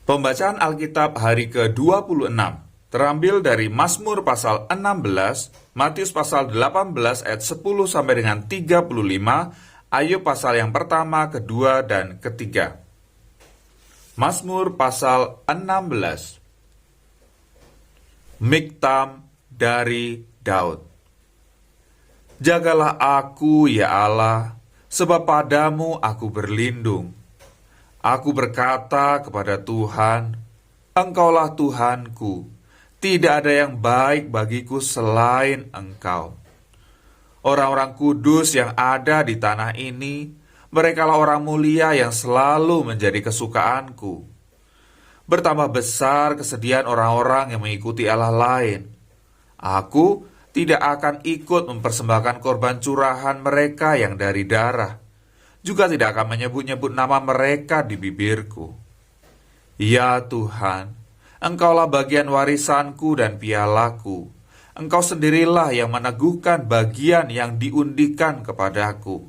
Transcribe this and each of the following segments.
Pembacaan Alkitab hari ke-26 terambil dari Mazmur pasal 16, Matius pasal 18 ayat 10 sampai dengan 35, Ayub pasal yang pertama, kedua, dan ketiga. Mazmur pasal 16. Miktam dari Daud. Jagalah aku, ya Allah, sebab padamu aku berlindung. Aku berkata kepada Tuhan, Engkaulah Tuhanku, tidak ada yang baik bagiku selain Engkau. Orang-orang kudus yang ada di tanah ini, merekalah orang mulia yang selalu menjadi kesukaanku. Bertambah besar kesedihan orang-orang yang mengikuti Allah lain. Aku tidak akan ikut mempersembahkan korban curahan mereka yang dari darah, juga tidak akan menyebut-nyebut nama mereka di bibirku. Ya Tuhan, Engkaulah bagian warisanku dan pialaku. Engkau sendirilah yang meneguhkan bagian yang diundikan kepadaku.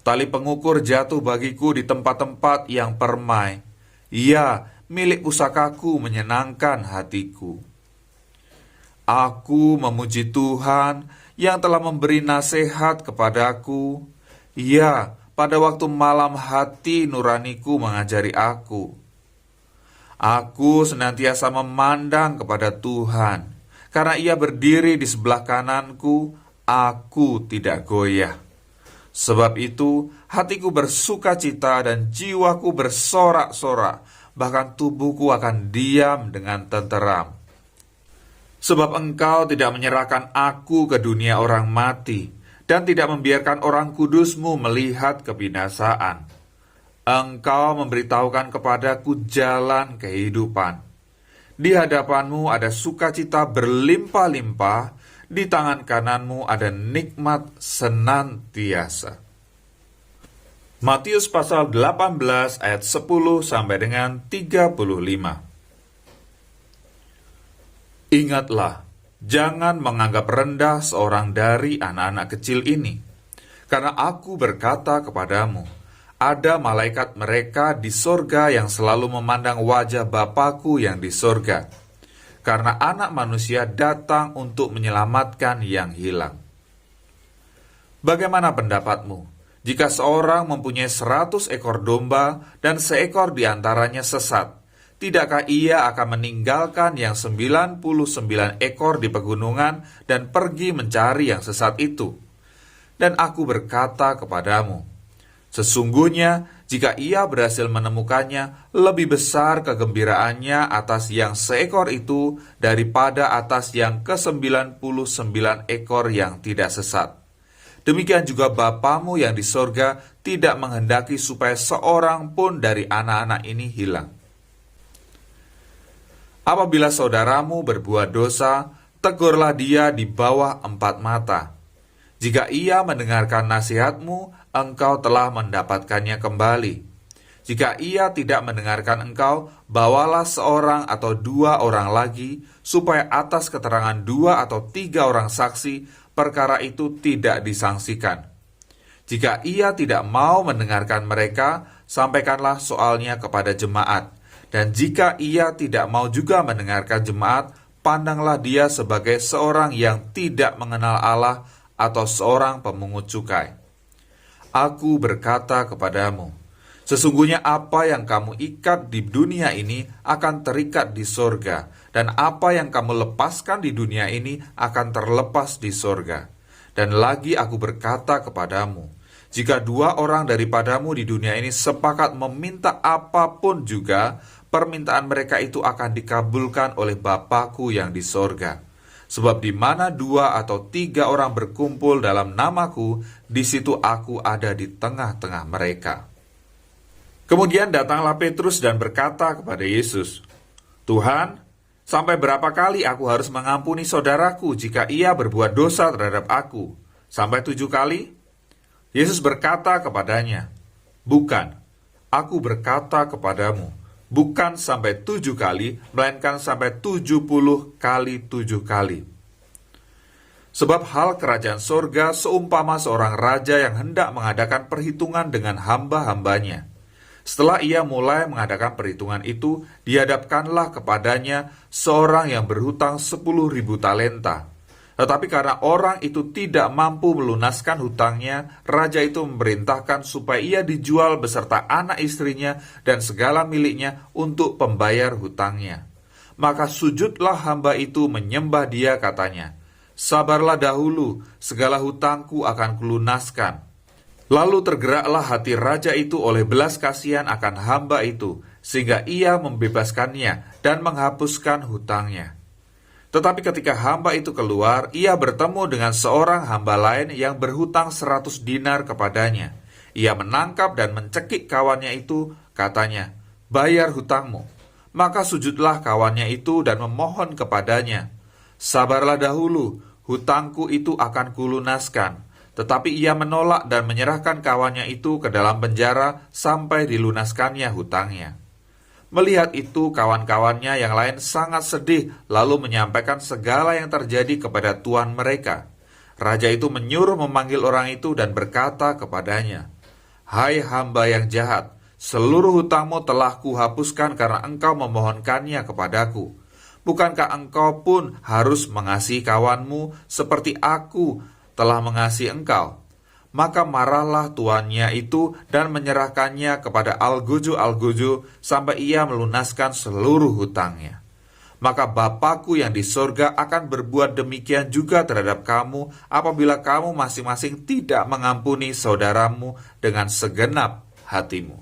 Tali pengukur jatuh bagiku di tempat-tempat yang permai. Ya, milik pusakaku menyenangkan hatiku. Aku memuji Tuhan yang telah memberi nasihat kepadaku. Ya, pada waktu malam hati nuraniku mengajari aku. Aku senantiasa memandang kepada Tuhan, karena Ia berdiri di sebelah kananku, aku tidak goyah. Sebab itu, hatiku bersuka cita dan jiwaku bersorak-sorak, bahkan tubuhku akan diam dengan tenteram. Sebab Engkau tidak menyerahkan aku ke dunia orang mati, dan tidak membiarkan orang kudus-Mu melihat kebinasaan. Engkau memberitahukan kepadaku jalan kehidupan. Di hadapan-Mu ada sukacita berlimpah-limpah, di tangan kanan-Mu ada nikmat senantiasa. Matius pasal 18 ayat 10 sampai dengan 35. Ingatlah, jangan menganggap rendah seorang dari anak-anak kecil ini, karena aku berkata kepadamu, ada malaikat mereka di sorga yang selalu memandang wajah Bapakku yang di sorga, karena anak manusia datang untuk menyelamatkan yang hilang. Bagaimana pendapatmu, jika seorang mempunyai 100 ekor domba dan seekor di antaranya sesat? Tidakkah ia akan meninggalkan yang 99 ekor di pegunungan dan pergi mencari yang sesat itu? Dan aku berkata kepadamu, sesungguhnya jika ia berhasil menemukannya, lebih besar kegembiraannya atas yang seekor itu daripada atas yang ke-99 ekor yang tidak sesat. Demikian juga Bapamu yang di sorga tidak menghendaki supaya seorang pun dari anak-anak ini hilang. Apabila saudaramu berbuat dosa, tegurlah dia di bawah 4 mata. Jika ia mendengarkan nasihatmu, engkau telah mendapatkannya kembali. Jika ia tidak mendengarkan engkau, bawalah seorang atau 2 orang lagi, supaya atas keterangan 2 atau 3 orang saksi, perkara itu tidak disangsikan. Jika ia tidak mau mendengarkan mereka, sampaikanlah soalnya kepada jemaat. Dan jika ia tidak mau juga mendengarkan jemaat, pandanglah dia sebagai seorang yang tidak mengenal Allah atau seorang pemungut cukai. Aku berkata kepadamu, sesungguhnya apa yang kamu ikat di dunia ini akan terikat di sorga, dan apa yang kamu lepaskan di dunia ini akan terlepas di sorga. Dan lagi aku berkata kepadamu, jika 2 orang daripadamu di dunia ini sepakat meminta apapun juga, permintaan mereka itu akan dikabulkan oleh Bapakku yang di sorga. Sebab di mana 2 atau 3 orang berkumpul dalam namaku, di situ aku ada di tengah-tengah mereka. Kemudian datanglah Petrus dan berkata kepada Yesus, Tuhan, sampai berapa kali aku harus mengampuni saudaraku jika ia berbuat dosa terhadap aku? Sampai 7 kali? Yesus berkata kepadanya, bukan, aku berkata kepadamu, bukan sampai 7 kali, melainkan sampai 70 kali 7 kali. Sebab hal kerajaan sorga seumpama seorang raja yang hendak mengadakan perhitungan dengan hamba-hambanya. Setelah ia mulai mengadakan perhitungan itu, dihadapkanlah kepadanya seorang yang berhutang 10.000 talenta. Tetapi karena orang itu tidak mampu melunaskan hutangnya, raja itu memerintahkan supaya ia dijual beserta anak istrinya dan segala miliknya untuk pembayar hutangnya. Maka sujudlah hamba itu menyembah dia, katanya, "Sabarlah dahulu, segala hutangku akan kulunaskan." Lalu tergeraklah hati raja itu oleh belas kasihan akan hamba itu, sehingga ia membebaskannya dan menghapuskan hutangnya. Tetapi ketika hamba itu keluar, ia bertemu dengan seorang hamba lain yang berhutang 100 dinar kepadanya. Ia menangkap dan mencekik kawannya itu, katanya, "Bayar hutangmu." Maka sujudlah kawannya itu dan memohon kepadanya, "Sabarlah dahulu, hutangku itu akan kulunaskan." Tetapi ia menolak dan menyerahkan kawannya itu ke dalam penjara sampai dilunaskannya hutangnya. Melihat itu, kawan-kawannya yang lain sangat sedih, lalu menyampaikan segala yang terjadi kepada tuan mereka. Raja itu menyuruh memanggil orang itu dan berkata kepadanya, "Hai hamba yang jahat, seluruh hutangmu telah kuhapuskan karena engkau memohonkannya kepadaku. Bukankah engkau pun harus mengasihi kawanmu seperti aku telah mengasihi engkau?" Maka marahlah tuannya itu dan menyerahkannya kepada algojo-algojo sampai ia melunaskan seluruh hutangnya. Maka Bapakku yang di sorga akan berbuat demikian juga terhadap kamu apabila kamu masing-masing tidak mengampuni saudaramu dengan segenap hatimu.